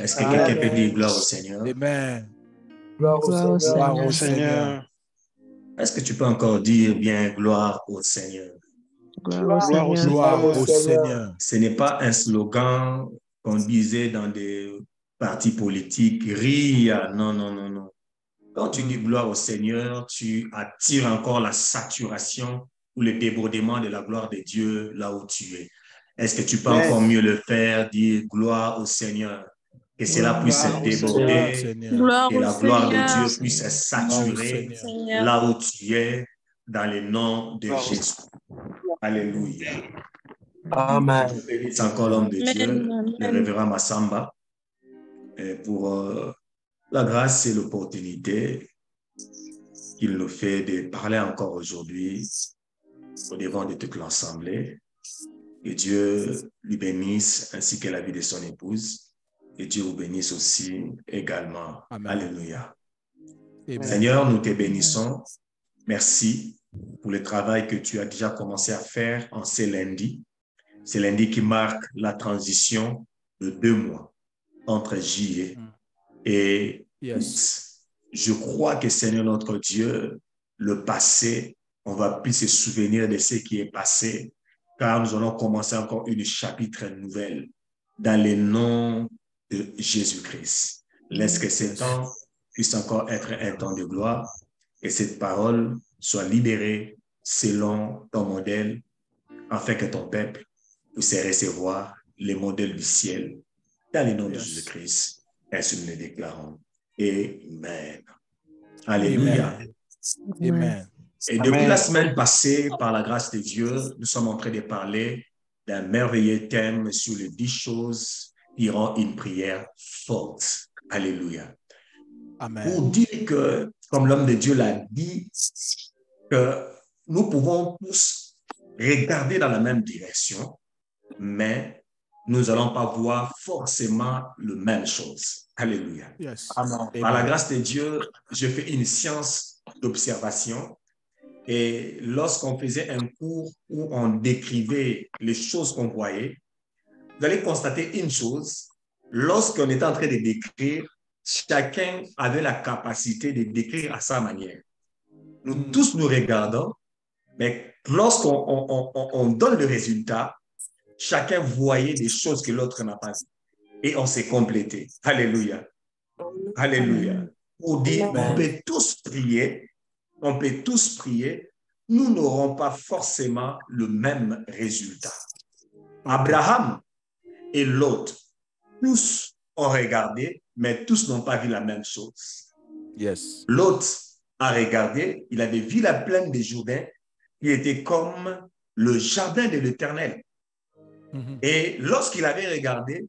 Est-ce que quelqu'un peut dire gloire au Seigneur? Amen. Gloire au Gloire au Seigneur. Seigneur. Est-ce que tu peux encore dire bien gloire au Seigneur? Gloire au Gloire au Seigneur. Seigneur. Ce n'est pas un slogan qu'on disait dans des partis politiques, RIA. Non, non, non, non. Quand tu dis gloire au Seigneur, tu attires encore la saturation ou le débordement de la gloire de Dieu là où tu es. Est-ce que tu peux encore mieux le faire, dire gloire au Seigneur? Que cela puisse se déborder, que la gloire de Dieu puisse se saturer là où tu es, dans le nom de Jésus. Alléluia. Amen. Je bénisse encore l'homme de Dieu, le révérend Massamba, pour la grâce et l'opportunité qu'il nous fait de parler encore aujourd'hui au devant de toute l'assemblée. Que Dieu lui bénisse ainsi que la vie de son épouse. Que Dieu vous bénisse aussi également. Amen. Alléluia. Amen. Seigneur, nous te bénissons. Merci pour le travail que tu as déjà commencé à faire en ces lundis. C'est lundi qui marque la transition de 2 mois entre juillet et août. Je crois que Seigneur notre Dieu, le passé, on va plus se souvenir de ce qui est passé, car nous allons commencer encore une chapitre nouvelle dans le nom de Jésus-Christ. Laisse que ce temps puisse encore être un temps de gloire et cette parole soit libérée selon ton modèle, afin que ton peuple puisse recevoir les modèles du ciel dans le nom de Jésus-Christ. Ainsi nous le déclarons. Amen. Alléluia. Amen. Et depuis la semaine passée, par la grâce de Dieu, nous sommes en train de parler d'un merveilleux thème sur les 10 choses qui rendent une prière forte. Alléluia. Amen. Pour dire que, comme l'homme de Dieu l'a dit, que nous pouvons tous regarder dans la même direction, mais nous n'allons pas voir forcément la même chose. Alléluia. Amen. Par la grâce de Dieu, je fais une science d'observation. Et lorsqu'on faisait un cours où on décrivait les choses qu'on voyait, vous allez constater une chose. Lorsqu'on était en train de décrire, chacun avait la capacité de décrire à sa manière. Nous tous nous regardons, mais lorsqu'on donne le résultat, chacun voyait des choses que l'autre n'a pas vues. Et on s'est complété. Alléluia. Alléluia. Pour dire, on peut tous prier, nous n'aurons pas forcément le même résultat. Abraham et Lot, tous ont regardé, mais tous n'ont pas vu la même chose. Lot a regardé, il avait vu la plaine de Jourdain qui était comme le jardin de l'Éternel. Et lorsqu'il avait regardé,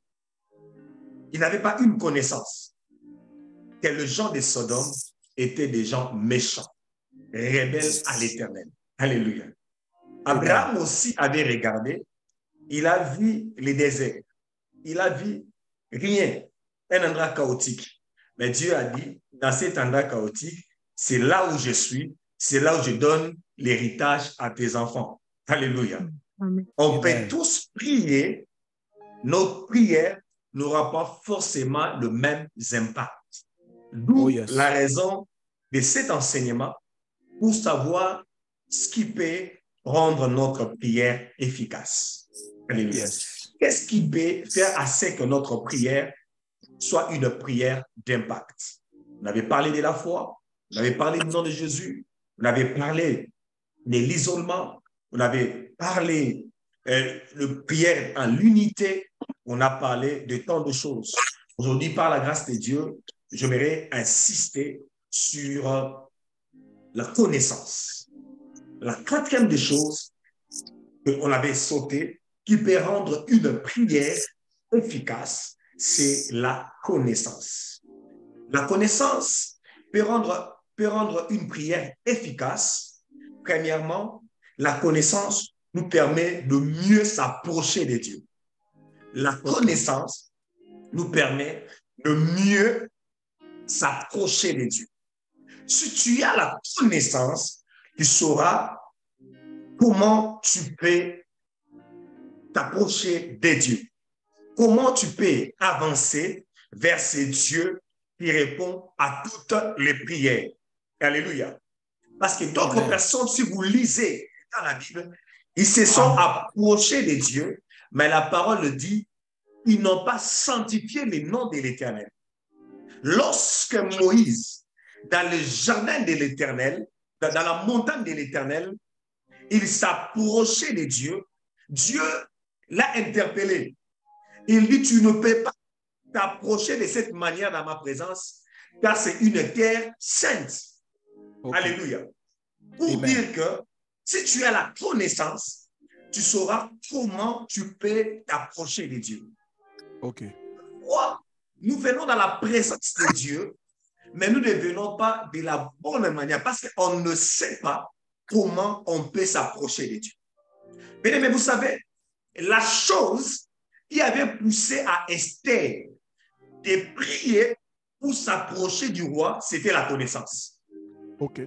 il n'avait pas une connaissance que les gens de Sodome étaient des gens méchants, rebelles à l'Éternel. Alléluia. Abraham aussi avait regardé, il a vu les déserts, il a vu rien, un endroit chaotique. Mais Dieu a dit, dans cet endroit chaotique, c'est là où je suis, c'est là où je donne l'héritage à tes enfants. Alléluia. On peut tous prier, notre prière n'aura pas forcément le même impact. D'où la raison de cet enseignement pour savoir ce qui peut rendre notre prière efficace. Alléluia. Qu'est-ce qui peut faire assez que notre prière soit une prière d'impact? On avait parlé de la foi, on avait parlé du nom de Jésus, on avait parlé de l'isolement, on avait parlé de prière en l'unité, on a parlé de tant de choses. Aujourd'hui, par la grâce de Dieu, j'aimerais insister sur la connaissance. La quatrième des choses qu'on avait sautée, qui peut rendre une prière efficace, c'est la connaissance. La connaissance peut rendre une prière efficace. Premièrement, la connaissance nous permet de mieux s'approcher de Dieu. La connaissance nous permet de mieux s'approcher de Dieu. Si tu as la connaissance, tu sauras comment tu peux t'approcher de Dieu. Comment tu peux avancer c'est Dieu qui répond à toutes les prières. Alléluia. Parce que d'autres personnes, si vous lisez dans la Bible, ils se sont approchés de Dieu, mais la parole dit, ils n'ont pas sanctifié le nom de l'Éternel. Lorsque Moïse, dans le jardin de l'Éternel, dans la montagne de l'Éternel, il s'approchait de Dieu, Dieu l'a interpellé. Il dit, tu ne peux pas t'approcher de cette manière dans ma présence, car c'est une terre sainte. Okay. Alléluia. Pour dire que si tu as la connaissance, tu sauras comment tu peux t'approcher de Dieu. Ok. Nous venons dans la présence de Dieu, mais nous ne venons pas de la bonne manière parce qu'on ne sait pas comment on peut s'approcher de Dieu. Mais vous savez, la chose qui avait poussé à Esther de prier pour s'approcher du roi, c'était la connaissance. Ok.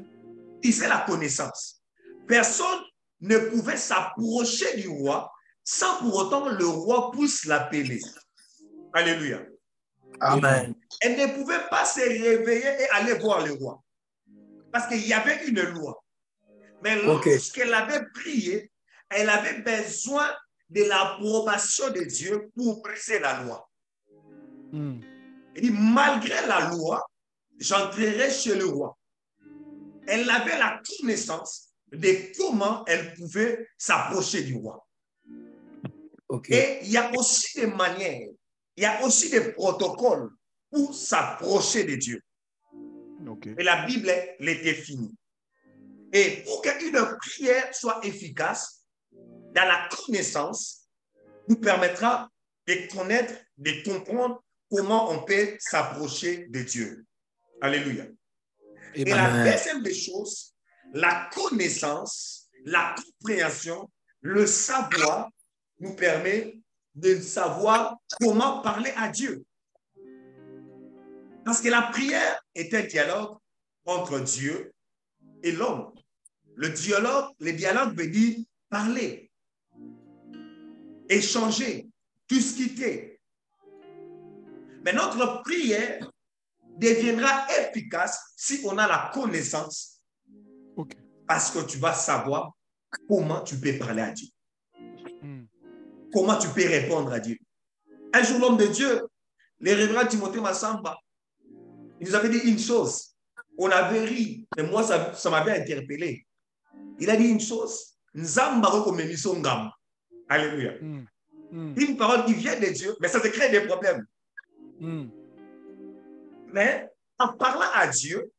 C'est la connaissance. Personne ne pouvait s'approcher du roi sans pour autant le roi puisse l'appeler. Alléluia. Amen. Elle ne pouvait pas se réveiller et aller voir le roi. Parce qu'il y avait une loi. Mais lorsqu'elle avait prié, elle avait besoin de l'approbation de Dieu pour briser la loi. Elle dit, malgré la loi, j'entrerai chez le roi. Elle avait la connaissance de comment elle pouvait s'approcher du roi. Et il y a aussi des manières, il y a aussi des protocoles pour s'approcher de Dieu. Et la Bible les définit. Et pour qu'une prière soit efficace, dans la connaissance, nous permettra de connaître, de comprendre comment on peut s'approcher de Dieu. Alléluia. Et la deuxième des choses, la connaissance, la compréhension, le savoir nous permet de savoir comment parler à Dieu. Parce que la prière est un dialogue entre Dieu et l'homme. Le dialogue veut dire parler, échanger, discuter. Mais notre prière deviendra efficace si on a la connaissance. Parce que tu vas savoir comment tu peux parler à Dieu. Comment tu peux répondre à Dieu. Un jour, l'homme de Dieu, le révérend Timothée Massamba, il nous avait dit une chose. On avait ri, mais moi, ça m'avait interpellé. Il a dit une chose. Alléluia. Une parole qui vient de Dieu, mais ça te crée des problèmes. Mais en parlant à Dieu,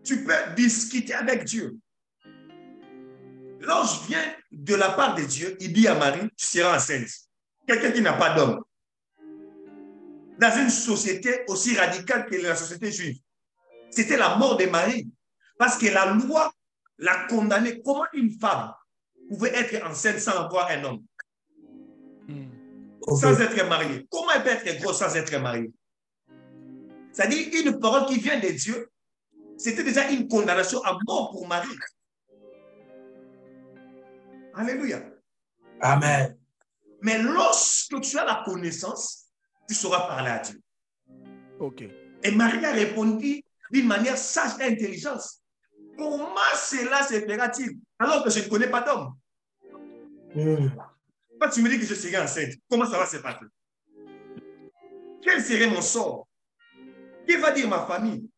tu peux discuter avec Dieu. L'ange vient de la part de Dieu, il dit à Marie, tu seras enceinte. Quelqu'un qui n'a pas d'homme. Dans une société aussi radicale que la société juive, c'était la mort de Marie. Parce que la loi l'a condamnée. Comment une femme pouvait être enceinte sans avoir un homme? Sans être mariée. Comment elle peut être grosse sans être mariée? C'est-à-dire une parole qui vient de Dieu, c'était déjà une condamnation à mort pour Marie. Alléluia. Amen. Mais lorsque tu as la connaissance, tu sauras parler à Dieu. Et Marie a répondu d'une manière sage et intelligente. Comment cela se fera-t-il alors que je ne connais pas d'homme? Quand tu me dis que je serai enceinte, comment ça va se passer? Quel serait mon sort? Qui va dire ma famille?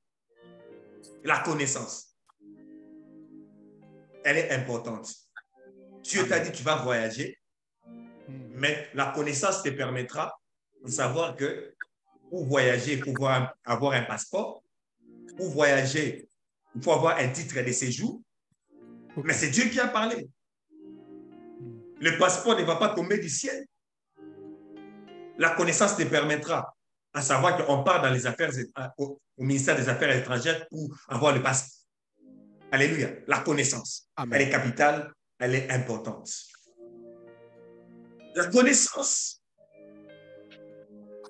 La connaissance. Elle est importante. Dieu t'a dit tu vas voyager, mais la connaissance te permettra de savoir que pour voyager, il faut avoir un passeport. Pour voyager, il faut avoir un titre de séjour. Mais c'est Dieu qui a parlé. Le passeport ne va pas tomber du ciel. La connaissance te permettra à savoir qu'on part dans les affaires, au ministère des Affaires étrangères pour avoir le passeport. Alléluia. La connaissance. Amen. Elle est capitale, elle est importante. La connaissance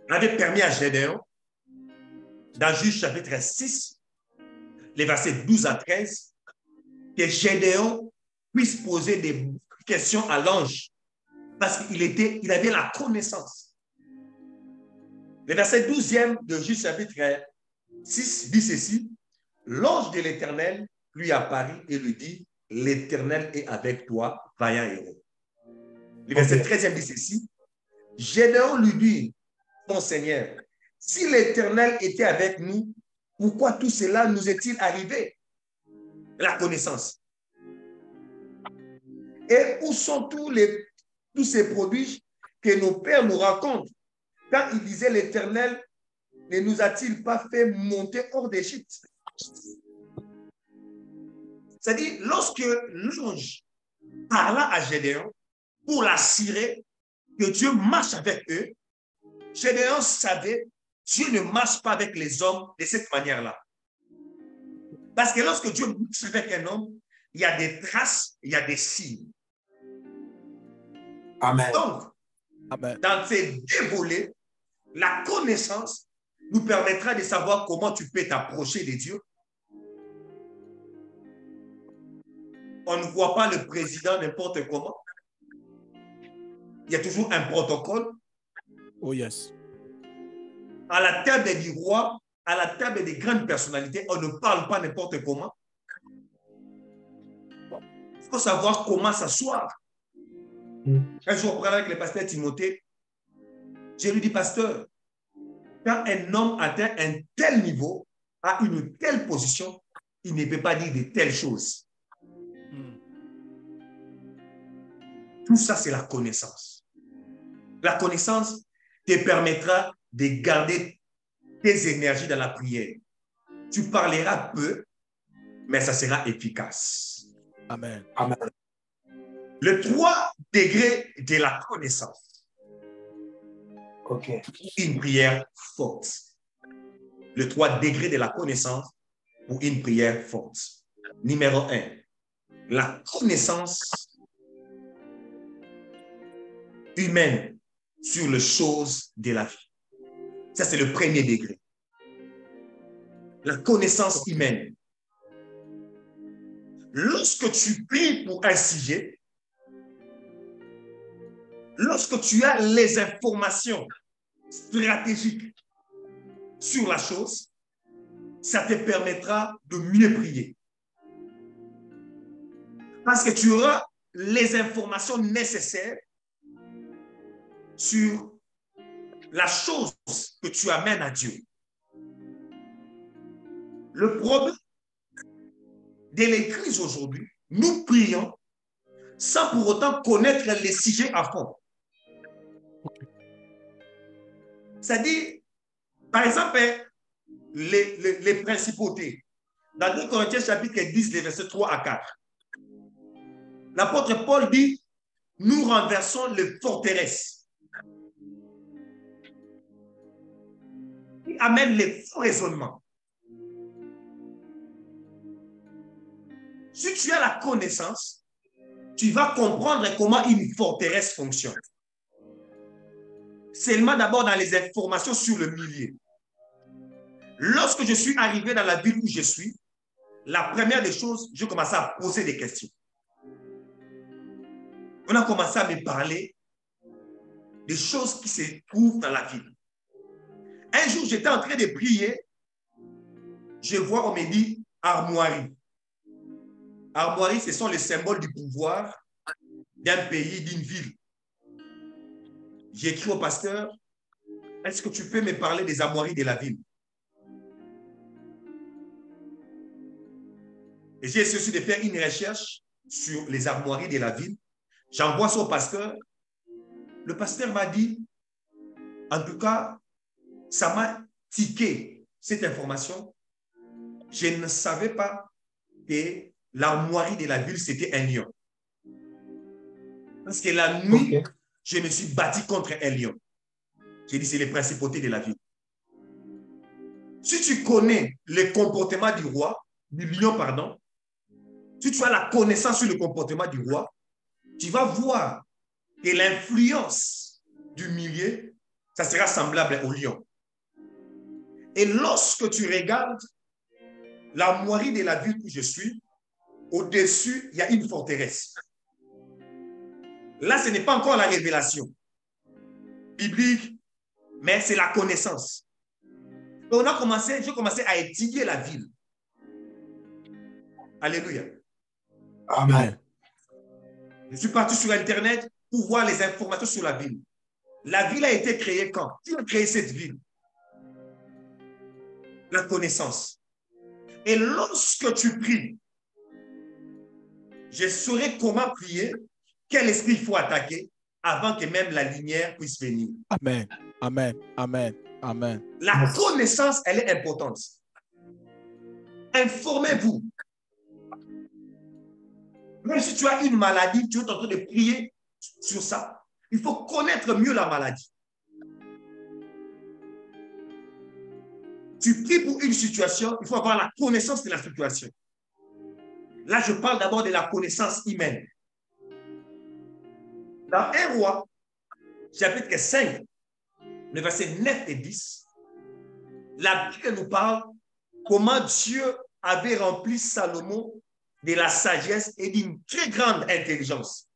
avait permis à Gédéon, dans Juge chapitre 6, les versets 12 à 13, que Gédéon puisse poser des questions à l'ange parce qu'il avait la connaissance. Le verset 12e de Juge chapitre 6 dit ceci. L'ange de l'Éternel lui apparut et lui dit, l'Éternel est avec toi, vaillant héros. Le verset 13e dit ceci. Gédéon lui dit, mon Seigneur, si l'Éternel était avec nous, pourquoi tout cela nous est-il arrivé? La connaissance. Et où sont tous ces prodiges que nos pères nous racontent? Quand ils disaient l'Éternel, ne nous a-t-il pas fait monter hors d'Égypte? C'est-à-dire, lorsque l'ange parla à Gédéon pour l'assurer que Dieu marche avec eux, Gédéon savait Dieu ne marche pas avec les hommes de cette manière-là. Parce que lorsque Dieu marche avec un homme, il y a des traces, il y a des signes. Amen. Donc, Amen. dans ces deux volets, la connaissance nous permettra de savoir comment tu peux t'approcher de Dieu. On ne voit pas le président n'importe comment. Il y a toujours un protocole. Oh yes. À la table du roi, à la table des grandes personnalités, on ne parle pas n'importe comment. Il faut savoir comment s'asseoir. Un jour, on parlait avec le pasteur Timothée. Je lui dis, pasteur, quand un homme atteint un tel niveau, à une telle position, il ne peut pas dire de telles choses. Tout ça, c'est la connaissance. La connaissance te permettra de garder tes énergies dans la prière. Tu parleras peu, mais ça sera efficace. Amen. Amen. Le 3 degrés de la connaissance. OK. Une prière forte. Le 3 degrés de la connaissance pour une prière forte. Numéro 1. La connaissance humaine sur les choses de la vie. Ça, c'est le premier degré. La connaissance humaine. Lorsque tu pries pour un sujet, lorsque tu as les informations stratégiques sur la chose, ça te permettra de mieux prier. Parce que tu auras les informations nécessaires sur la chose que tu amènes à Dieu. Le problème de l'Église aujourd'hui, nous prions sans pour autant connaître les sujets à fond. C'est-à-dire, par exemple, les principautés. Dans 2 Corinthiens chapitre 10, les versets 3 à 4, l'apôtre Paul dit, nous renversons les forteresses. Il amène les faux raisonnements. Si tu as la connaissance, tu vas comprendre comment une forteresse fonctionne. Seulement d'abord dans les informations sur le milieu. Lorsque je suis arrivé dans la ville où je suis, la première des choses, je commençais à poser des questions. On a commencé à me parler des choses qui se trouvent dans la ville. Un jour, j'étais en train de prier. Je vois, on me dit, armoirie. Armoirie, ce sont les symboles du pouvoir d'un pays, d'une ville. J'ai écrit au pasteur, est-ce que tu peux me parler des armoiries de la ville? Et j'ai essayé aussi de faire une recherche sur les armoiries de la ville. J'envoie ça au pasteur. Le pasteur m'a dit, en tout cas, ça m'a tiqué cette information. Je ne savais pas que l'armoirie de la ville, c'était un lion. Parce que la nuit, je me suis battu contre un lion. J'ai dit, c'est les principautés de la ville. Si tu connais le comportement du roi, du lion, pardon, si tu as la connaissance sur le comportement du roi, tu vas voir que l'influence du milieu, ça sera semblable au lion. Et lorsque tu regardes l'armoirie de la ville où je suis, au-dessus, il y a une forteresse. Là, ce n'est pas encore la révélation biblique, mais c'est la connaissance. Donc j'ai commencé à étudier la ville. Alléluia. Amen. Je suis parti sur Internet pour voir les informations sur la ville. La ville a été créée quand? Qui a créé cette ville? La connaissance. Et lorsque tu pries, je saurai comment prier, quel esprit il faut attaquer avant que même la lumière puisse venir. Amen. Amen. Amen. Amen. La connaissance, elle est importante. Informez-vous. Même si tu as une maladie, tu es en train de prier sur ça. Il faut connaître mieux la maladie. Tu pries pour une situation, il faut avoir la connaissance de la situation. Là, je parle d'abord de la connaissance humaine. Dans 1 Roi, chapitre 5, le verset 9 et 10, la Bible nous parle comment Dieu avait rempli Salomon de la sagesse et d'une très grande intelligence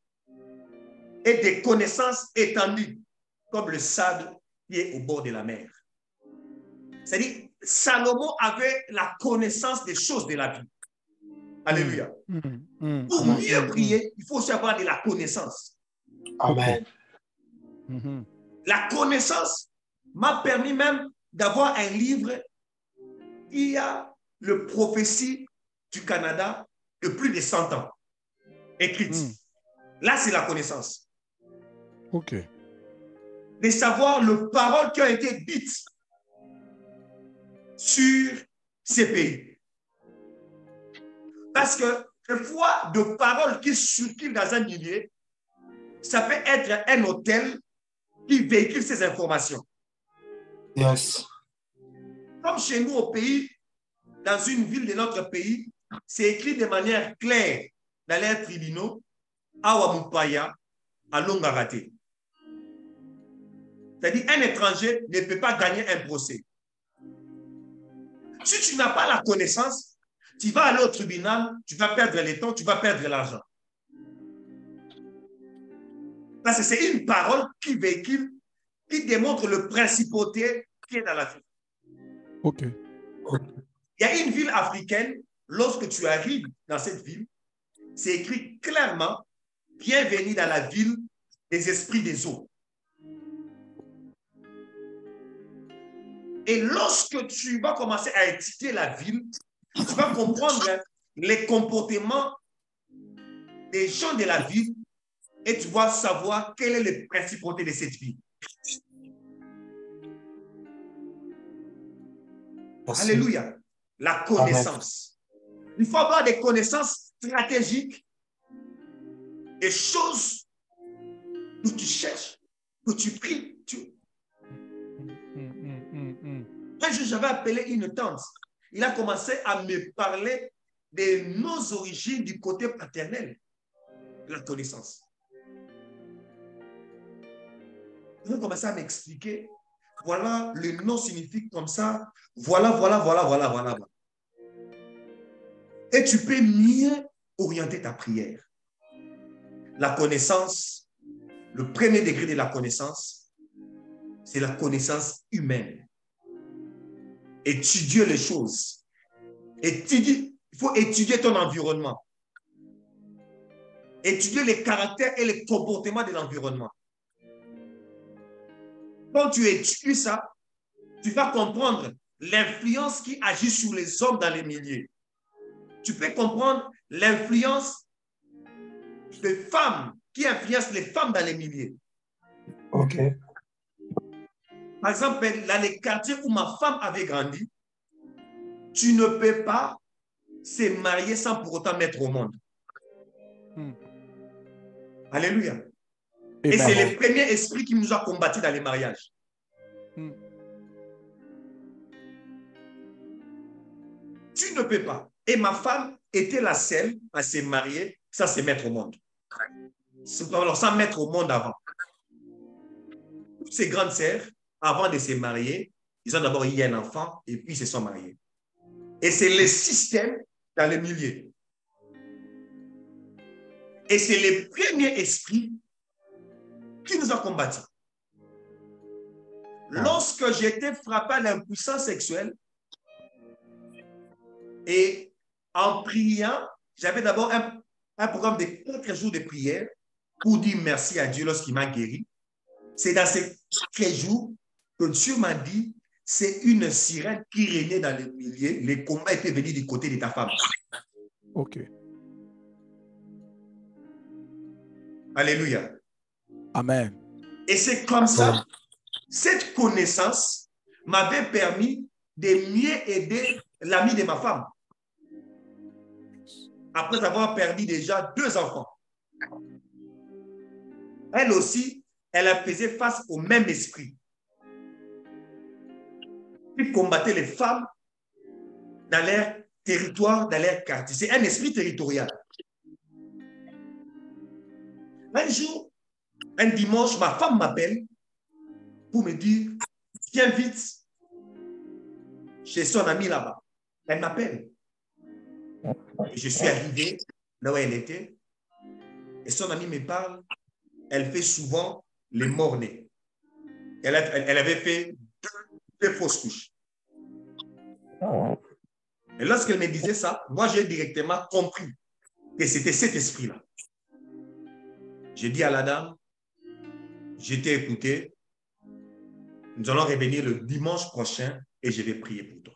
et des connaissances étendues comme le sable qui est au bord de la mer. C'est-à-dire, Salomon avait la connaissance des choses de la vie. Alléluia. Pour mieux prier, il faut aussi avoir de la connaissance. Amen. La connaissance m'a permis même d'avoir un livre qui a le prophétie du Canada de plus de 100 ans écrite. Là, c'est la connaissance. OK. De savoir les paroles qui ont été dites sur ces pays. Parce que des fois, de paroles qui circulent dans un milieu, ça peut être un hôtel qui véhicule ces informations. Yes. Comme chez nous au pays, dans une ville de notre pays, c'est écrit de manière claire dans les tribunaux, Awa Mupaya, à Longarate. C'est-à-dire un étranger ne peut pas gagner un procès. Si tu n'as pas la connaissance, tu vas aller au tribunal, tu vas perdre le temps, tu vas perdre l'argent. Parce que c'est une parole qui véhicule, qui démontre le principauté qui est dans la vie. OK. Il y a une ville africaine, lorsque tu arrives dans cette ville, c'est écrit clairement, bienvenue dans la ville des esprits des eaux. Et lorsque tu vas commencer à étudier la ville, tu vas comprendre les comportements des gens de la ville et tu vas savoir quelle est la principauté de cette ville. Merci. Alléluia. La connaissance. Amen. Il faut avoir des connaissances stratégiques, des choses que tu cherches, que tu pries. Un jour, j'avais appelé une tante. Il a commencé à me parler de nos origines du côté paternel. La connaissance. Il a commencé à m'expliquer. Voilà, le nom signifie comme ça. Voilà. Et tu peux mieux orienter ta prière. La connaissance, le premier degré de la connaissance, c'est la connaissance humaine. Étudier les choses. Il faut étudier ton environnement. Étudier les caractères et les comportements de l'environnement. Quand tu étudies ça, tu vas comprendre l'influence qui agit sur les hommes dans les milieux. Tu peux comprendre l'influence des femmes qui influencent les femmes dans les milieux. OK. Par exemple, dans les quartiers où ma femme avait grandi, tu ne peux pas se marier sans pour autant mettre au monde. Alléluia. Et c'est le premier esprit qui nous a combattus dans les mariages. Tu ne peux pas. Et ma femme était la seule à se marier sans se mettre au monde. Alors, sans mettre au monde avant. Toutes ses grandes sœurs, avant de se marier, ils ont d'abord eu un enfant et puis ils se sont mariés. Et c'est le système dans le milieu. Et c'est le premier esprit qui nous a combattus. Lorsque j'étais frappé à l'impuissance sexuelle et en priant, j'avais d'abord un programme de 4 jours de prière pour dire merci à Dieu lorsqu'il m'a guéri. C'est dans ces 4 jours que Dieu m'a dit, c'est une sirène qui régnait dans le milieu. Les combats étaient venus du côté de ta femme. OK. Alléluia. Amen. Et c'est comme ça, cette connaissance m'avait permis de mieux aider l'ami de ma femme. Après avoir perdu déjà 2 enfants. Elle aussi, elle faisait face au même esprit. Qui combattait les femmes dans leur territoire, dans leur quartier. C'est un esprit territorial. Un jour, un dimanche, ma femme m'appelle pour me dire, viens vite chez son ami là-bas. Elle m'appelle. Je suis arrivé là où elle était et son ami me parle. Elle fait souvent les morts-nés. Elle avait fait 2 fausses couches. Et lorsqu'elle me disait ça, moi j'ai directement compris que c'était cet esprit-là. J'ai dit à la dame, je t'ai écouté, nous allons revenir le dimanche prochain et je vais prier pour toi.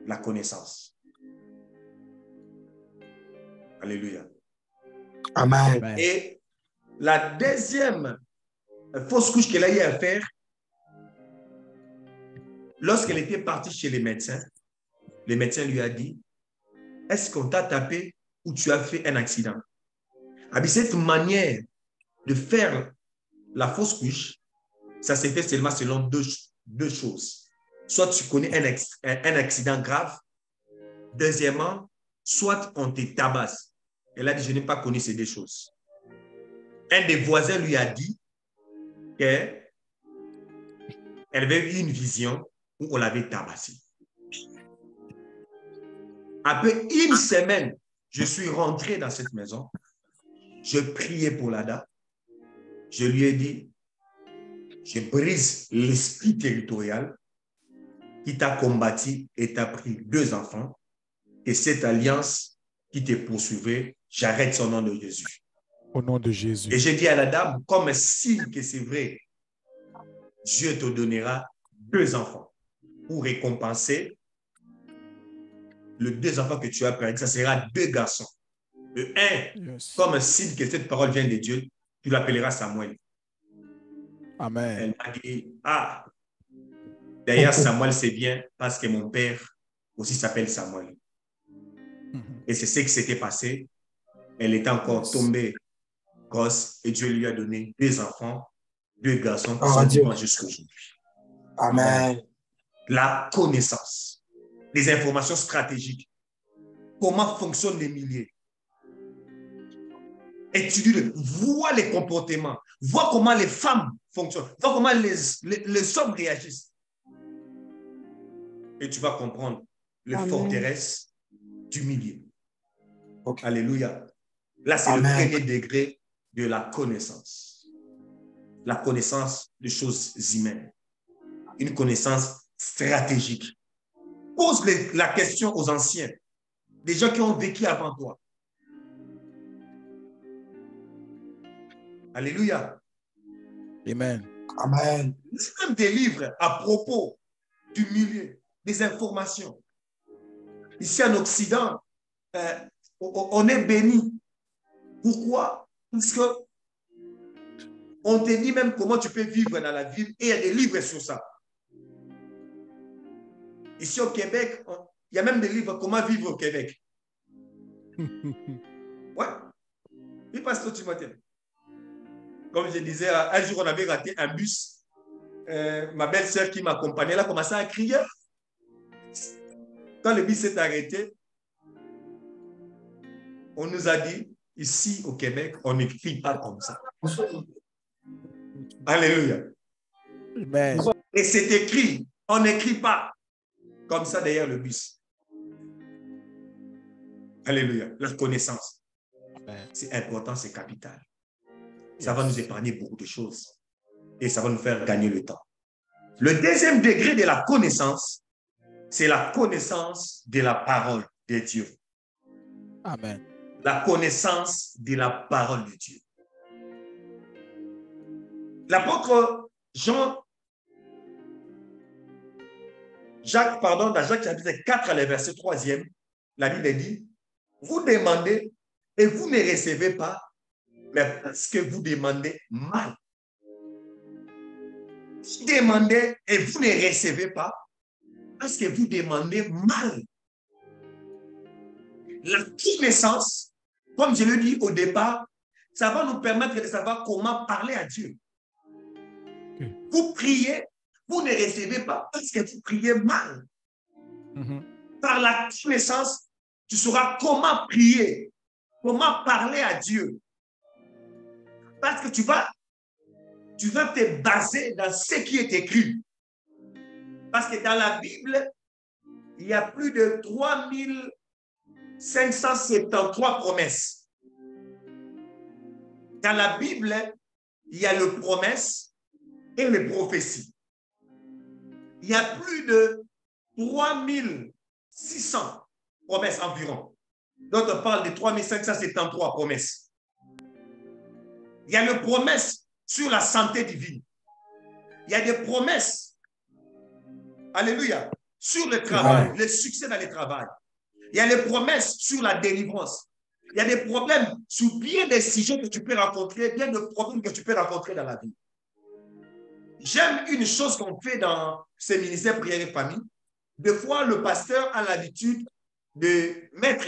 La connaissance. Alléluia. Amen. Et la deuxième fausse couche qu'elle a eu à faire, lorsqu'elle était partie chez les médecin lui a dit, est-ce qu'on t'a tapé ou tu as fait un accident? Ah, cette manière de faire la fausse couche, ça s'est fait seulement selon deux choses. Soit tu connais un accident grave, deuxièmement, soit on te tabasse. Elle a dit, je n'ai pas connu ces 2 choses. Un des voisins lui a dit qu'elle avait eu une vision où on l'avait tabassée. Après 1 semaine, je suis rentré dans cette maison. Je priais pour la dame. Je lui ai dit, je brise l'esprit territorial qui t'a combattu et t'a pris 2 enfants. Et cette alliance qui te poursuivait, j'arrête son nom de Jésus. Au nom de Jésus. Et j'ai dit à la dame, comme signe que c'est vrai, Dieu te donnera 2 enfants pour récompenser les 2 enfants que tu as perdu. Ça sera 2 garçons. Le 1, comme un signe que cette parole vient de Dieu, tu l'appelleras Samuel. Amen. Elle m'a dit, ah, d'ailleurs Samuel c'est bien parce que mon père aussi s'appelle Samuel. Et c'est ce qui s'était passé. Elle était encore tombée grosse et Dieu lui a donné 2 enfants, 2 garçons qui sont vivants jusqu'à aujourd'hui. Amen. La connaissance, les informations stratégiques, comment fonctionnent les milliers. Étudie, vois les comportements, vois comment les femmes fonctionnent, vois comment les hommes réagissent. Et tu vas comprendre les forteresses du milieu. Okay. Alléluia. Là, c'est le premier degré de la connaissance. La connaissance des choses humaines. Une connaissance stratégique. Pose la question aux anciens, des gens qui ont vécu avant toi. Alléluia. Amen. Amen. C'est même des livres à propos du milieu, des informations. Ici en Occident, on est béni. Pourquoi? Parce que on te dit même comment tu peux vivre dans la ville et il y a des livres sur ça. Ici au Québec, il y a même des livres comment vivre au Québec. Ouais. Oui, Pasteur Timothée. Comme je disais, un jour on avait raté un bus. Ma belle-sœur qui m'accompagnait, elle a commencé à crier. Quand le bus s'est arrêté, on nous a dit, ici au Québec, on ne crie pas comme ça. Alléluia. Amen. Et c'est écrit, on n'écrit pas comme ça derrière le bus. Alléluia. La connaissance. C'est important, c'est capital. Ça va nous épargner beaucoup de choses. et ça va nous faire gagner le temps. Le deuxième degré de la connaissance, c'est la connaissance de la parole de Dieu. Amen. La connaissance de la parole de Dieu. L'apôtre Jacques chapitre 4, le verset 3e, la Bible dit, vous demandez et vous ne recevez pas, mais parce que vous demandez mal. Vous demandez et vous ne recevez pas, parce que vous demandez mal. La connaissance, comme je le dis au départ, ça va nous permettre de savoir comment parler à Dieu. Okay. Vous priez, vous ne recevez pas parce que vous priez mal. Par la connaissance, tu sauras comment prier, comment parler à Dieu. Parce que tu vas te baser dans ce qui est écrit. Parce que dans la Bible, il y a plus de 3573 promesses. Dans la Bible, il y a les promesses et les prophéties. Il y a plus de 3600 promesses environ. D'autres parlent de 3573 promesses. Il y a les promesses sur la santé divine. Il y a des promesses, alléluia, sur le travail, le succès dans le travail. Il y a les promesses sur la délivrance. Il y a des problèmes sur bien des sujets que tu peux rencontrer, bien de problèmes que tu peux rencontrer dans la vie. J'aime une chose qu'on fait dans ces ministères prière et famille. Des fois, le pasteur a l'habitude de mettre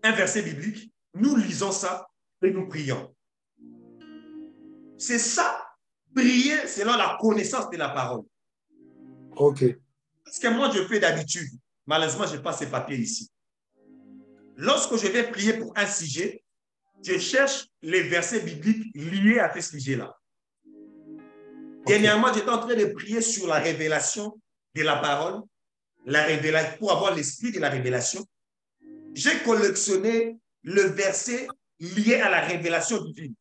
un verset biblique. Nous lisons ça et nous prions. C'est ça, prier selon la connaissance de la parole. OK. Ce que moi, je fais d'habitude, malheureusement, je n'ai pas ces papiers ici. Lorsque je vais prier pour un sujet, je cherche les versets bibliques liés à ce sujet-là. Dernièrement, j'étais en train de prier sur la révélation de la parole, pour avoir l'esprit de la révélation. J'ai collectionné le verset lié à la révélation divine,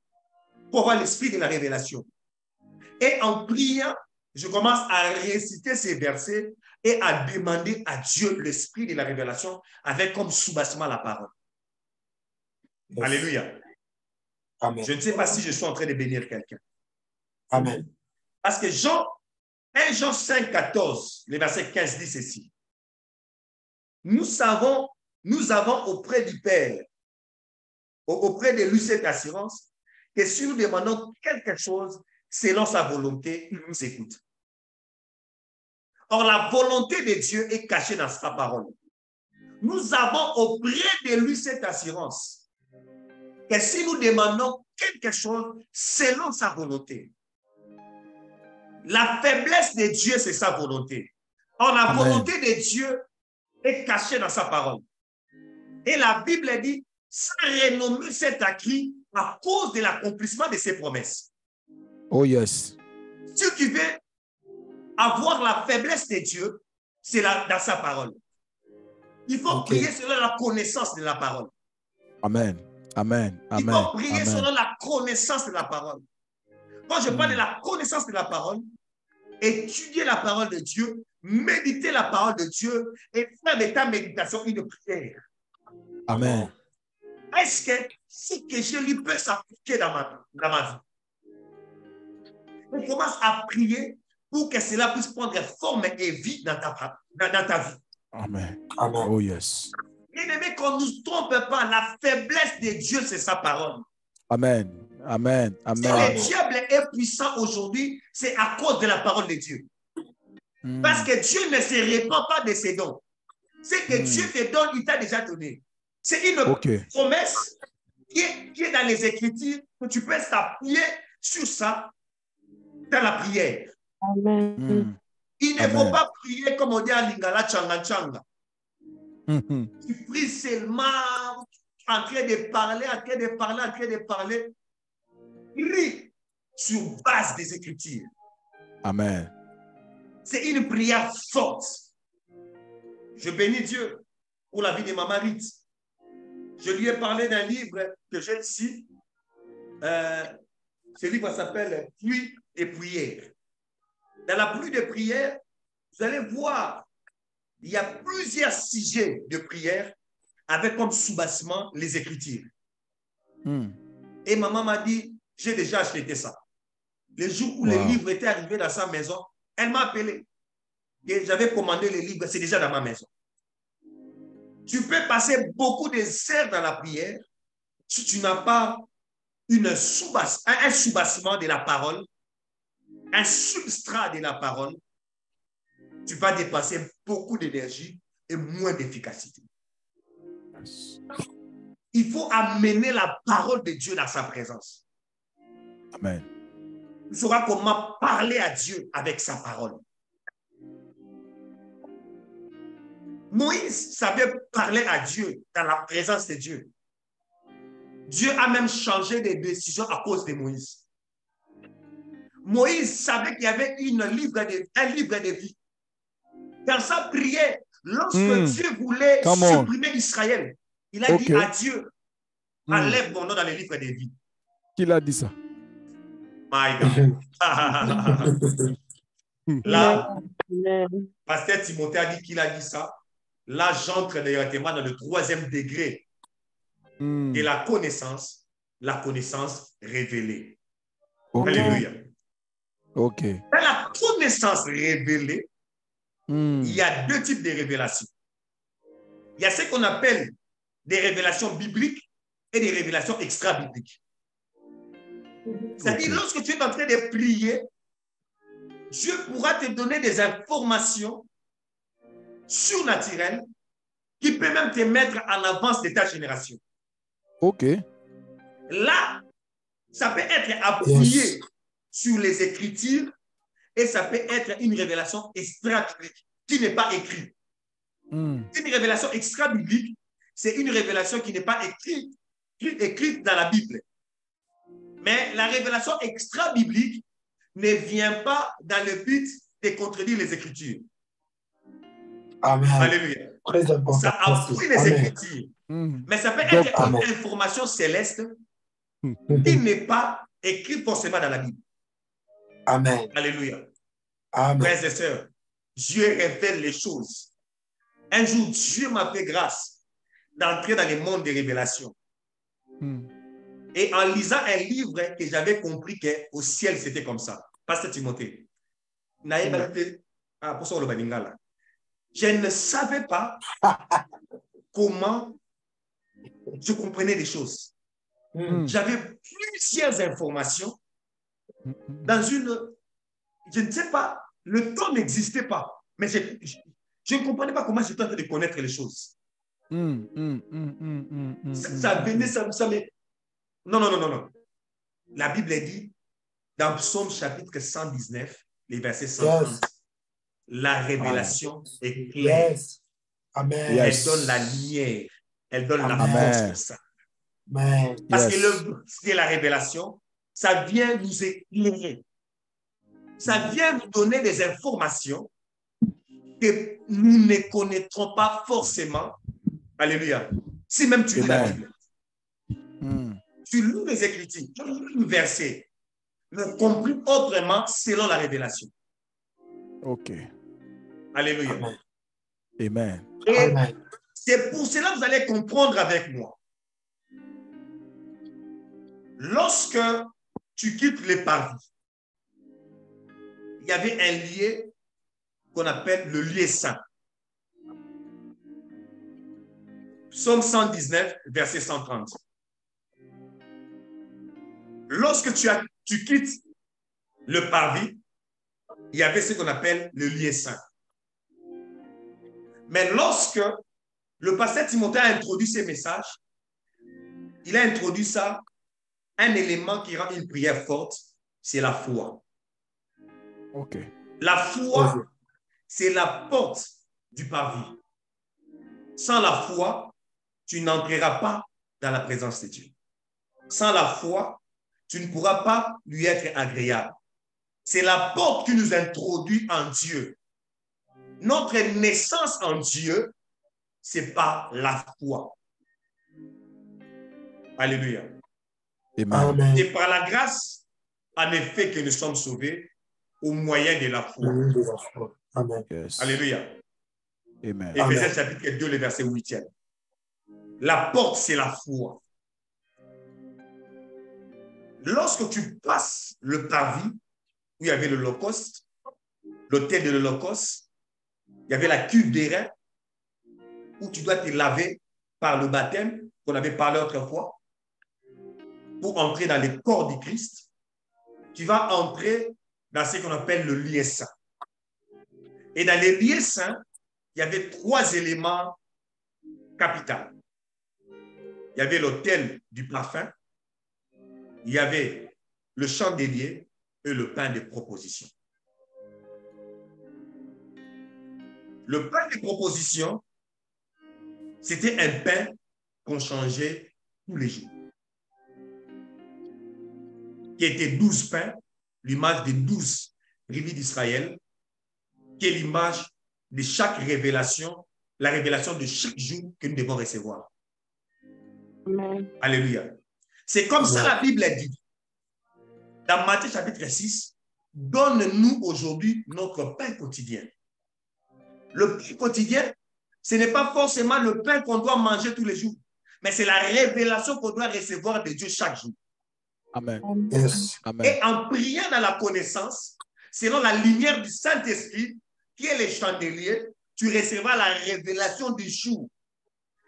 pour avoir l'esprit de la révélation. Et en priant, je commence à réciter ces versets et à demander à Dieu l'esprit de la révélation avec comme sous-bassement la parole. Yes. Alléluia. Amen. Je ne sais pas si je suis en train de bénir quelqu'un. Amen. Parce que 1 Jean 5, 14, le verset 15 dit ceci. Nous avons auprès du Père, auprès de lui cette assurance, que si nous demandons quelque chose selon sa volonté, il nous écoute. Or, la volonté de Dieu est cachée dans sa parole. Nous avons auprès de lui cette assurance que si nous demandons quelque chose selon sa volonté, la faiblesse de Dieu, c'est sa volonté. Or, la volonté de Dieu est cachée dans sa parole. Et la Bible dit, sa renommée s'est acquise à cause de l'accomplissement de ses promesses. Oh yes. Si tu veux avoir la faiblesse de Dieu, c'est dans sa parole. Il faut prier selon la connaissance de la parole. Amen. Amen. Il faut prier selon la connaissance de la parole. Quand je parle de la connaissance de la parole, étudier la parole de Dieu, méditer la parole de Dieu et faire de ta méditation une prière. Amen. Est-ce que ce que je lui peux s'appliquer dans ma vie? On commence à prier pour que cela puisse prendre forme et vie dans ta vie. Amen. Amen. Oh yes. Bien-aimé, qu'on ne nous trompe pas, la faiblesse de Dieu, c'est sa parole. Amen. Amen. Amen. Si le diable est puissant aujourd'hui, c'est à cause de la parole de Dieu. Parce que Dieu ne se répand pas de ses dons. C'est que Dieu te donne, il t'a déjà donné. C'est une promesse qui est dans les Écritures, que tu peux s'appuyer sur ça dans la prière. Amen. Il ne faut pas prier comme on dit à Lingala Changa Changa. Tu pries seulement en train de parler. Prie sur base des Écritures. Amen. C'est une prière forte. Je bénis Dieu pour la vie de Maman Rite. Je lui ai parlé d'un livre que j'ai ici. Ce livre s'appelle Pluie et prière. Dans la pluie de prière, vous allez voir, il y a plusieurs sujets de prière avec comme sous-bassement les Écritures. Et maman m'a dit, j'ai déjà acheté ça. Le jour où les livres étaient arrivés dans sa maison, elle m'a appelé. Et j'avais commandé les livres, c'est déjà dans ma maison. Tu peux passer beaucoup d'heures dans la prière si tu n'as pas un sous-bassement de la parole, un substrat de la parole, tu vas dépasser beaucoup d'énergie et moins d'efficacité. Il faut amener la parole de Dieu dans sa présence. Amen. Tu sauras comment parler à Dieu avec sa parole. Moïse savait parler à Dieu dans la présence de Dieu. Dieu a même changé des décisions à cause de Moïse. Moïse savait qu'il y avait un livre de vie. Dans sa prière, lorsque Dieu voulait supprimer Israël, il a dit à Dieu, enlève mon nom dans le livre de vie. Qui l'a dit ça? My God. Là, Pasteur Timothée a dit qu'il a dit ça. Là, j'entre directement dans le 3e degré de la connaissance révélée. Alléluia. Ok. Dans la connaissance révélée, il y a 2 types de révélations. Il y a ce qu'on appelle des révélations bibliques et des révélations extra-bibliques. C'est-à-dire, lorsque tu es en train de prier, Dieu pourra te donner des informations surnaturelles qui peuvent même te mettre en avance de ta génération. Ok. Là, ça peut être appuyé sur les Écritures et ça peut être une révélation extra-biblique qui n'est pas écrite. Une révélation extra-biblique, c'est une révélation qui n'est pas écrite dans la Bible. Mais la révélation extra-biblique ne vient pas dans le but de contredire les Écritures. Amen. Alléluia. Très important. Ça appuie les Écritures. Mais ça peut être une information céleste qui n'est pas écrite forcément dans la Bible. Amen. Alléluia. Amen. Frères et sœurs, Dieu révèle les choses. Un jour, Dieu m'a fait grâce d'entrer dans le monde des révélations. Et en lisant un livre que j'avais compris qu'au ciel, c'était comme ça. Pasteur Timothée. Je ne savais pas comment je comprenais les choses. J'avais plusieurs informations dans une... Je ne sais pas, le temps n'existait pas, mais je ne comprenais pas comment j'étais en train de connaître les choses. Ça venait, ça me... Non. La Bible dit, dans Psaume chapitre 119, les versets 130, la révélation est claire. Amen. Elle donne la lumière, elle donne la force de ça. Parce que le de la révélation, ça vient nous éclairer. Ça vient nous donner des informations que nous ne connaîtrons pas forcément. Alléluia. Si même tu lis la Bible, tu lis les Écritures, tu lis le verset, mais compris autrement selon la révélation. Ok. Alléluia. Amen. Et c'est pour cela que vous allez comprendre avec moi. Lorsque tu quittes les parvis, il y avait un lieu qu'on appelle le lieu saint. Psaume 119, verset 130. Lorsque tu quittes le parvis, il y avait ce qu'on appelle le lieu saint. Mais lorsque le pasteur Timothée a introduit ces messages, il a introduit ça, un élément qui rend une prière forte, c'est la foi. Ok. La foi, c'est la porte du parvis. Sans la foi, tu n'entreras pas dans la présence de Dieu. Sans la foi, tu ne pourras pas lui être agréable. C'est la porte qui nous introduit en Dieu. Notre naissance en Dieu, c'est par la foi. Alléluia. Amen. Et par la grâce, En effet, que nous sommes sauvés au moyen de la foi. Amen. Yes. Alléluia. Amen. Éphésiens Amen. chapitre 2, le verset 8. La porte, c'est la foi. Lorsque tu passes le parvis, où il y avait l'Holocauste, l'autel de l'Holocauste, il y avait la cuve d'airain, où tu dois te laver par le baptême, qu'on avait parlé autrefois, pour entrer dans les corps du Christ. Tu vas entrer dans ce qu'on appelle le lieu saint. Et dans les lieux saints, il y avait 3 éléments capitaux. Il y avait l'autel du parfum, il y avait le chandelier et le pain de proposition. Le pain de proposition, c'était un pain qu'on changeait tous les jours, qui était 12 pains, l'image des 12 tribus d'Israël, qui est l'image de chaque révélation, la révélation de chaque jour que nous devons recevoir. Amen. Alléluia. C'est comme ça la Bible dit. Dans Matthieu chapitre 6, donne-nous aujourd'hui notre pain quotidien. Le pain quotidien, ce n'est pas forcément le pain qu'on doit manger tous les jours, mais c'est la révélation qu'on doit recevoir de Dieu chaque jour. Amen. Yes. Amen. Et en priant dans la connaissance, selon la lumière du Saint-Esprit, qui est le chandelier, tu recevras la révélation du jour.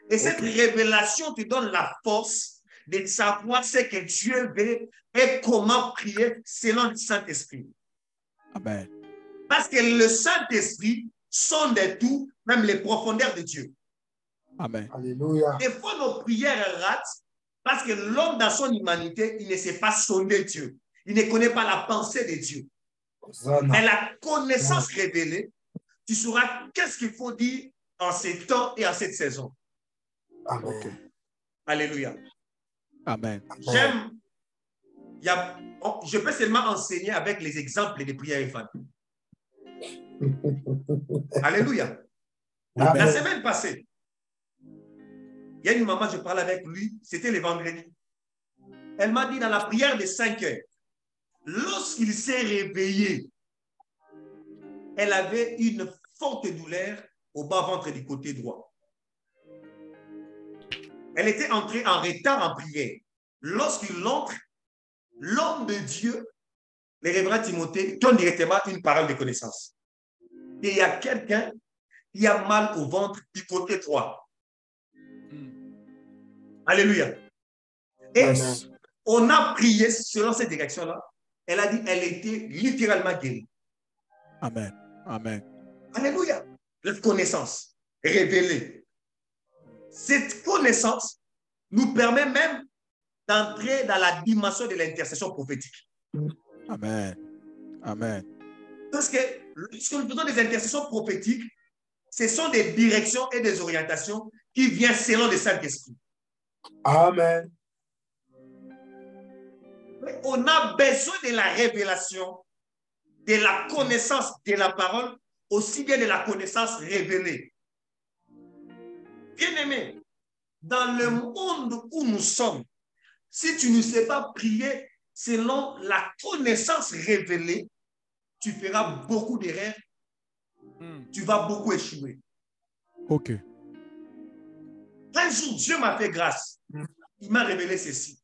Et cette révélation te donne la force de savoir ce que Dieu veut et comment prier selon le Saint-Esprit. Amen. Parce que le Saint-Esprit sonde tout, même les profondeurs de Dieu. Amen. Alléluia. Des fois, nos prières ratent parce que l'homme, dans son humanité, il ne sait pas sonder Dieu. Il ne connaît pas la pensée de Dieu. Mais la connaissance révélée, tu sauras qu'est-ce qu'il faut dire en ces temps et en cette saison. Amen. Alléluia. Amen. J'aime, je peux seulement enseigner avec les exemples des prières infantiles. Alléluia. La Amen. semaine passée, il y a une maman, je parlais avec lui, c'était le vendredi. Elle m'a dit dans la prière de 5 heures, lorsqu'il s'est réveillé, elle avait une forte douleur au bas-ventre du côté droit. Elle était entrée en retard en prière. Lorsqu'il entre, l'homme de Dieu, le révérend Timothée, donne directement une parole de connaissance. Et il y a quelqu'un qui a mal au ventre du côté droit. Alléluia. Et Amen. on a prié selon cette direction-là. Elle a dit elle était littéralement guérie. Amen. Amen. Alléluia. La connaissance révélée. Cette connaissance nous permet même d'entrer dans la dimension de l'intercession prophétique. Amen. Amen. Parce que lorsque nous faisons des intercessions prophétiques, ce sont des directions et des orientations qui viennent selon le Saint-Esprit. Amen. Mais on a besoin de la révélation, de la connaissance de la parole, aussi bien de la connaissance révélée. Bien-aimé, dans le monde où nous sommes, si tu ne sais pas prier selon la connaissance révélée, tu feras beaucoup d'erreurs, tu vas beaucoup échouer. OK. Un jour, Dieu m'a fait grâce. Il m'a révélé ceci.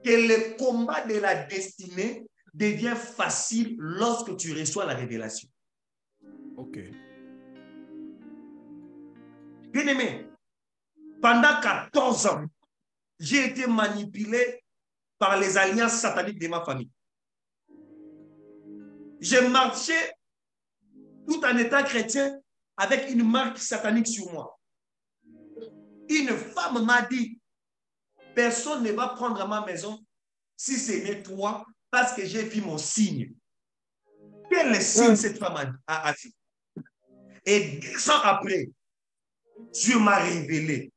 Que le combat de la destinée devient facile lorsque tu reçois la révélation. OK. Bien-aimé, pendant 14 ans, j'ai été manipulé par les alliances sataniques de ma famille. J'ai marché tout en étant chrétien avec une marque satanique sur moi. Une femme m'a dit, personne ne va prendre ma maison si ce n'est toi parce que j'ai vu mon signe. Quel signe cette femme a fait? Et 10 ans après, Dieu m'a révélé.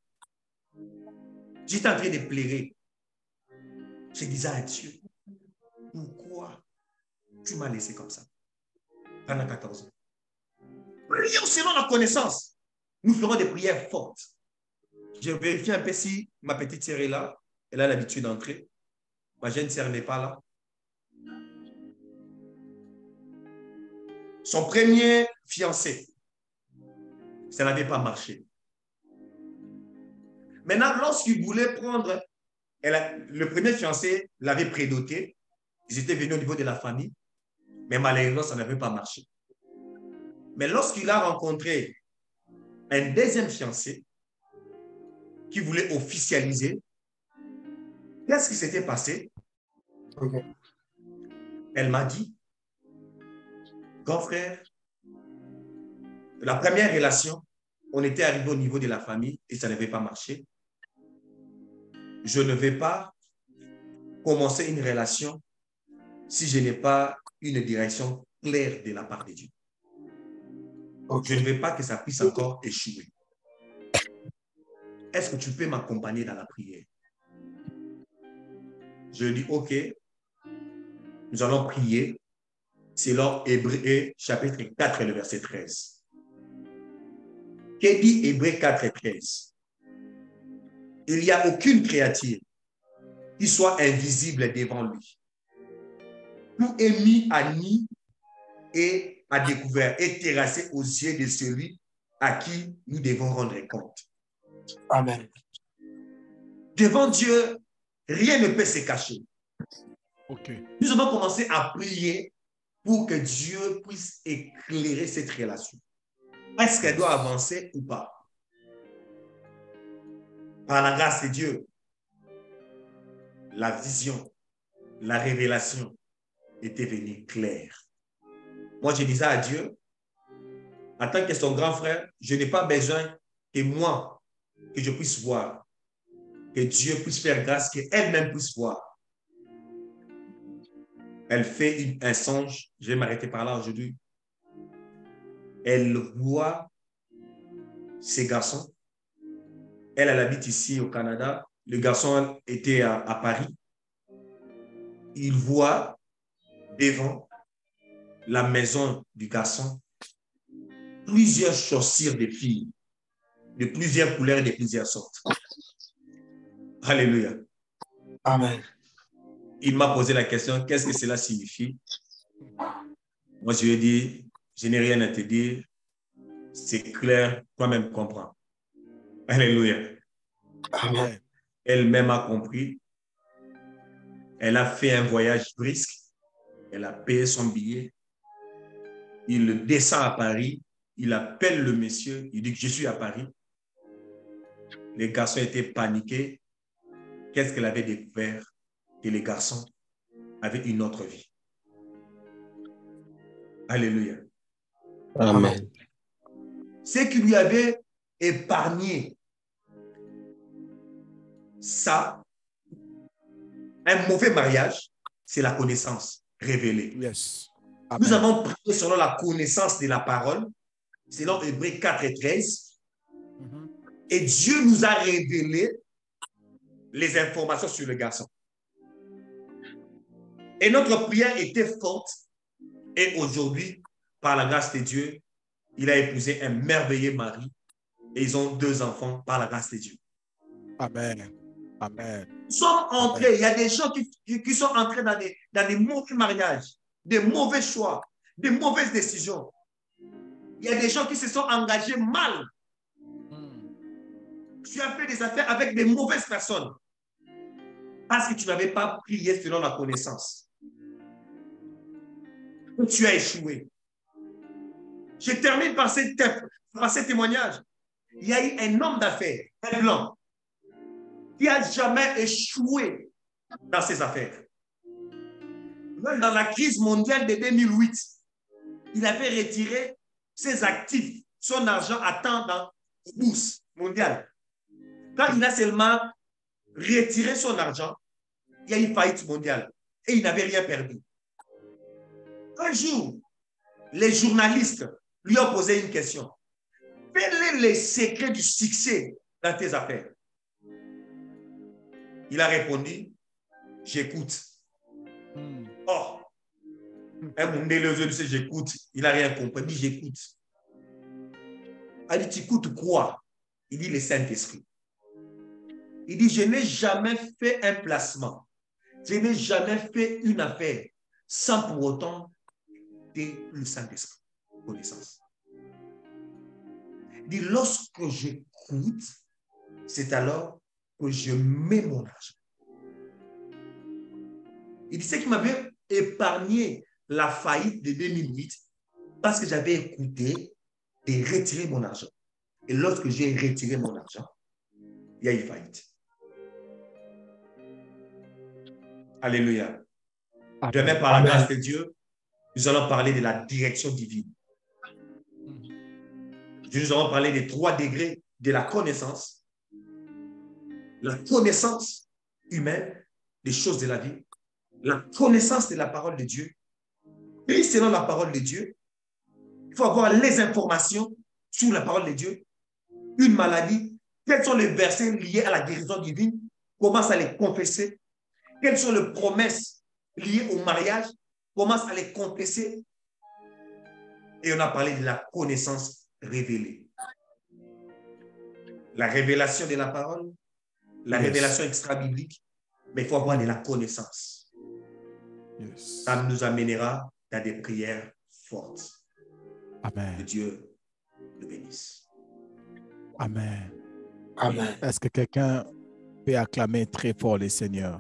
J'étais en train de pleurer. Je disais à Dieu, pourquoi tu m'as laissé comme ça pendant 14 ans? Prions selon la connaissance. Nous ferons des prières fortes. Je vérifie un peu si ma petite sœur est là. Elle a l'habitude d'entrer. Ma jeune sœur n'est pas là. Son premier fiancé, ça n'avait pas marché. Maintenant, lorsqu'il voulait prendre, le premier fiancé l'avait prédoté. Ils étaient venus au niveau de la famille, mais malheureusement, ça n'avait pas marché. Mais lorsqu'il a rencontré un deuxième fiancé qui voulait officialiser, qu'est-ce qui s'était passé? Ok. Elle m'a dit, grand frère, la première relation, on était arrivé au niveau de la famille et ça n'avait pas marché. Je ne vais pas commencer une relation si je n'ai pas une direction claire de la part de Dieu. Ok. Je ne veux pas que ça puisse encore échouer. Est-ce que tu peux m'accompagner dans la prière? Je dis, OK, nous allons prier selon Hébreux chapitre 4, le verset 13. Que dit Hébreux 4 et 13? Il n'y a aucune créature qui soit invisible devant lui. Tout est mis à nu et à découvert et terrassé aux yeux de celui à qui nous devons rendre compte. Amen. Devant Dieu, rien ne peut se cacher. Ok. Nous allons commencer à prier pour que Dieu puisse éclairer cette relation. Est-ce qu'elle doit avancer ou pas? Par la grâce de Dieu, la vision, la révélation était venue claire. Moi, je disais à Dieu, en tant que son grand frère, je n'ai pas besoin que moi, que je puisse voir, que Dieu puisse faire grâce, qu'elle-même puisse voir. Elle fait un songe, je vais m'arrêter par là aujourd'hui. Elle voit ces garçons. Elle habite ici au Canada. Le garçon était à Paris. Il voit devant la maison du garçon plusieurs chaussures de filles, de plusieurs couleurs et de plusieurs sortes. Alléluia. Amen. Il m'a posé la question, qu'est-ce que cela signifie? Moi, je lui ai dit, je n'ai rien à te dire. C'est clair, toi-même comprends. Alléluia. Amen. Elle-même a compris. Elle a fait un voyage brisque. Elle a payé son billet. Il descend à Paris. Il appelle le monsieur. Il dit que je suis à Paris. Les garçons étaient paniqués. Qu'est-ce qu'elle avait découvert? Que les garçons avaient une autre vie. Alléluia. Amen. Ce qui lui avait épargné ça, un mauvais mariage, c'est la connaissance révélée. Yes. Nous Amen. avons prié selon la connaissance de la parole, selon Hébreux 4 et 13, Mhm. et Dieu nous a révélé les informations sur le garçon. Et notre prière était forte, et aujourd'hui, par la grâce de Dieu, il a épousé un merveilleux mari, et ils ont 2 enfants par la grâce de Dieu. Amen. Amen. Nous sommes entrés, il y a des gens qui sont entrés dans des mauvais mariages, des mauvais choix, des mauvaises décisions. Il y a des gens qui se sont engagés mal. Tu as fait des affaires avec des mauvaises personnes parce que tu n'avais pas prié selon la connaissance. Tu as échoué. Je termine par ces témoignages. Il y a eu un homme d'affaires, un blanc, qui n'a jamais échoué dans ses affaires. Même dans la crise mondiale de 2008, il avait retiré ses actifs, son argent à temps dans la bourse mondiale. Quand il a seulement retiré son argent, il y a eu faillite mondiale et il n'avait rien perdu. Un jour, les journalistes lui ont posé une question. Quel est le secret du succès dans tes affaires? Il a répondu, j'écoute. Oh, un monde les yeux dit j'écoute. Il n'a rien compris. Il dit j'écoute. Il dit tu écoutes quoi? Il dit le Saint-Esprit. Il dit je n'ai jamais fait un placement. Je n'ai jamais fait une affaire sans pour autant écouter le Saint-Esprit. connaissance. Il dit, lorsque j'écoute, c'est alors que je mets mon argent. Il dit, c'est qui m'avait épargné la faillite de 2008 parce que j'avais écouté et retiré mon argent. Et lorsque j'ai retiré mon argent, il y a eu faillite. Alléluia. Demain, par la grâce de Dieu, nous allons parler de la direction divine. Nous allons parler des 3 degrés de la connaissance humaine des choses de la vie, la connaissance de la parole de Dieu. Et selon la parole de Dieu, il faut avoir les informations sur la parole de Dieu. Une maladie, quels sont les versets liés à la guérison divine, commence à les confesser. Quelles sont les promesses liées au mariage, commence à les confesser. Et on a parlé de la connaissance révélée. La révélation de la parole, la révélation extra-biblique, mais il faut avoir de la connaissance. Ça nous amènera dans des prières fortes. Amen. Que Dieu le bénisse. Amen. Amen. Est-ce que quelqu'un peut acclamer très fort le Seigneur?